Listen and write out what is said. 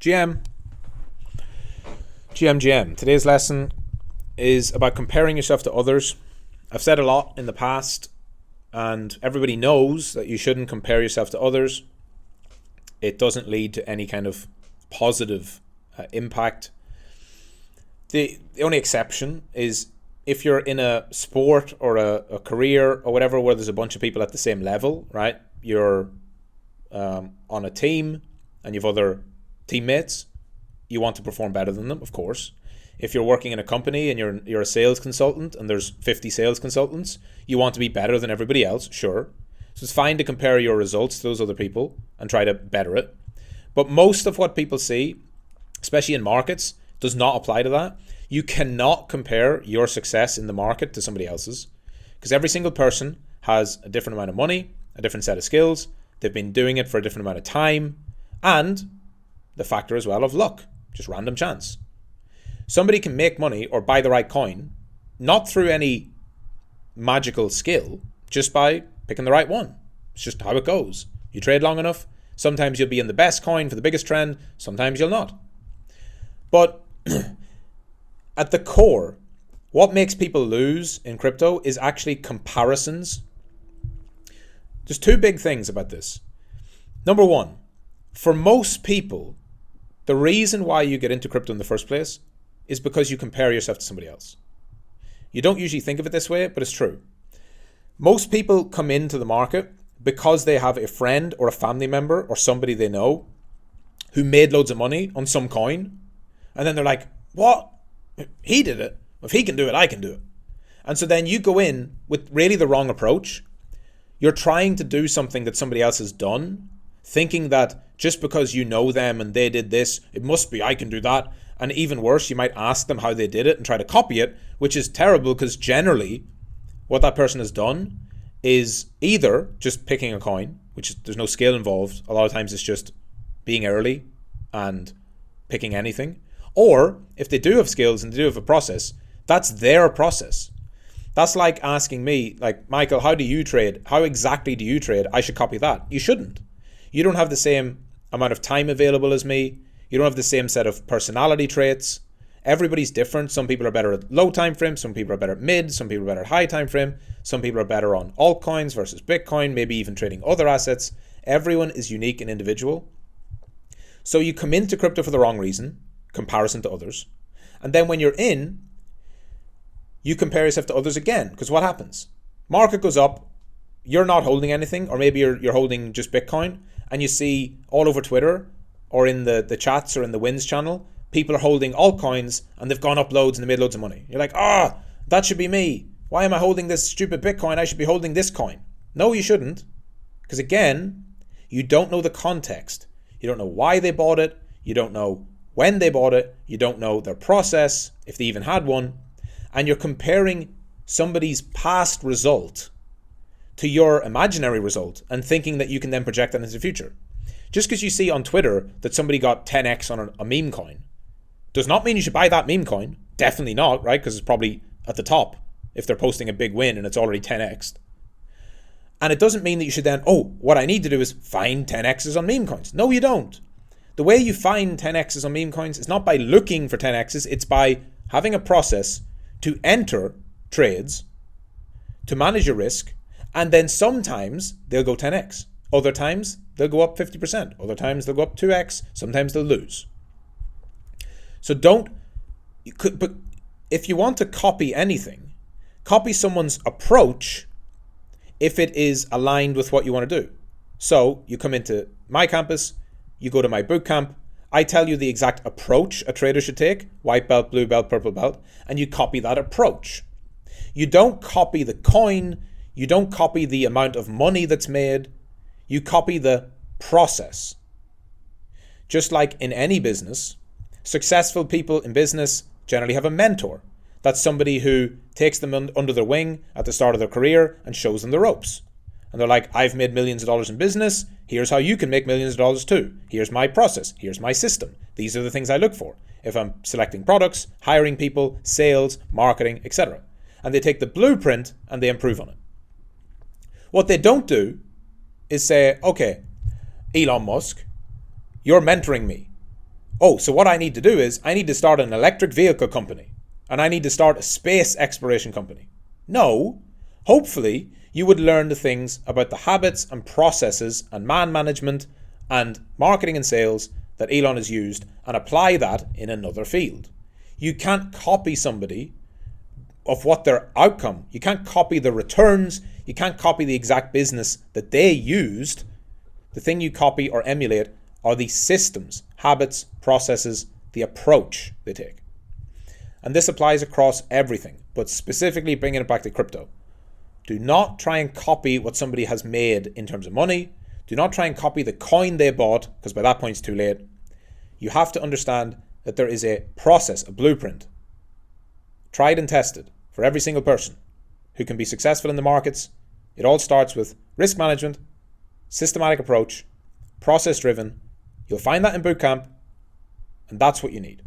GM. GM. Today's lesson is about comparing yourself to others. I've said a lot in the past, and everybody knows that you shouldn't compare yourself to others. It doesn't lead to any kind of positive impact. The only exception is if you're in a sport or a career or whatever where there's a bunch of people at the same level, right? You're on a team and you've other teammates. You want to perform better than them, of course. If you're working in a company and you're a sales consultant and there's 50 sales consultants, you want to be better than everybody else, sure. So it's fine to compare your results to those other people and try to better it. But most of what people see, especially in markets, does not apply to that. You cannot compare your success in the market to somebody else's, because every single person has a different amount of money, a different set of skills. They've been doing it for a different amount of time, and the factor as well of luck, just random chance. Somebody can make money or buy the right coin, not through any magical skill, just by picking the right one. It's just how it goes. You trade long enough, sometimes you'll be in the best coin for the biggest trend, sometimes you'll not. But at the core, what makes people lose in crypto is actually comparisons. There's two big things about this. Number one, for most people, the reason why you get into crypto in the first place is because you compare yourself to somebody else. You don't usually think of it this way, but it's true. Most people come into the market because they have a friend or a family member or somebody they know who made loads of money on some coin. And then they're like, what? He did it. If he can do it, I can do it. And so then you go in with really the wrong approach. You're trying to do something that somebody else has done, thinking that just because you know them and they did this, it must be I can do that. And even worse, you might ask them how they did it and try to copy it, which is terrible because generally what that person has done is either just picking a coin, which there's no skill involved. A lot of times it's just being early and picking anything. Or if they do have skills and they do have a process, that's their process. That's like asking me, like, Michael, how do you trade? How exactly do you trade? I should copy that. You shouldn't. You don't have the same amount of time available as me. You don't have the same set of personality traits. Everybody's different. Some people are better at low time frame. Some people are better at mid. Some people are better at high time frame. Some people are better on altcoins versus Bitcoin, maybe even trading other assets. Everyone is unique and individual. So you come into crypto for the wrong reason, comparison to others. And then when you're in, you compare yourself to others again, because what happens? Market goes up, you're not holding anything, or maybe you're holding just Bitcoin, and you see all over Twitter or in the chats or in the wins channel, people are holding altcoins and they've gone up loads and they made loads of money. You're like, that should be me. Why am I holding this stupid Bitcoin? I should be holding this coin. No, you shouldn't. Because again, you don't know the context. You don't know why they bought it. You don't know when they bought it. You don't know their process, if they even had one. And you're comparing somebody's past result to your imaginary result and thinking that you can then project that into the future. Just because you see on Twitter that somebody got 10x on a meme coin does not mean you should buy that meme coin. Definitely not, right? Because it's probably at the top if they're posting a big win and it's already 10x'd. And it doesn't mean that you should then, what I need to do is find 10x's on meme coins. No, you don't. The way you find 10x's on meme coins is not by looking for 10x's, it's by having a process to enter trades, to manage your risk, and then sometimes they'll go 10x. Other times they'll go up 50%. Other times they'll go up 2x. Sometimes they'll lose. So but if you want to copy anything, copy someone's approach if it is aligned with what you want to do. So you come into my campus, you go to my boot camp, I tell you the exact approach a trader should take, white belt, blue belt, purple belt, and you copy that approach. You don't copy the coin, you don't copy the amount of money that's made, you copy the process. Just like in any business, successful people in business generally have a mentor. That's somebody who takes them under their wing at the start of their career and shows them the ropes. And they're like, I've made millions of dollars in business. Here's how you can make millions of dollars too. Here's my process. Here's my system. These are the things I look for if I'm selecting products, hiring people, sales, marketing, etc. And they take the blueprint and they improve on it. What they don't do is say, okay, Elon Musk, you're mentoring me. oh, so what I need to do is I need to start an electric vehicle company and I need to start a space exploration company. No, hopefully you would learn the things about the habits and processes and man management and marketing and sales that Elon has used and apply that in another field. You can't copy somebody of what their outcome. You can't copy the returns. You can't copy the exact business that they used. The thing you copy or emulate are the systems, habits, processes, the approach they take. And this applies across everything, but specifically bringing it back to crypto. Do not try and copy what somebody has made in terms of money. Do not try and copy the coin they bought, because by that point it's too late. You have to understand that there is a process, a blueprint, tried and tested for every single person who can be successful in the markets. It all starts with risk management, systematic approach, process driven. You'll find that in bootcamp, and that's what you need.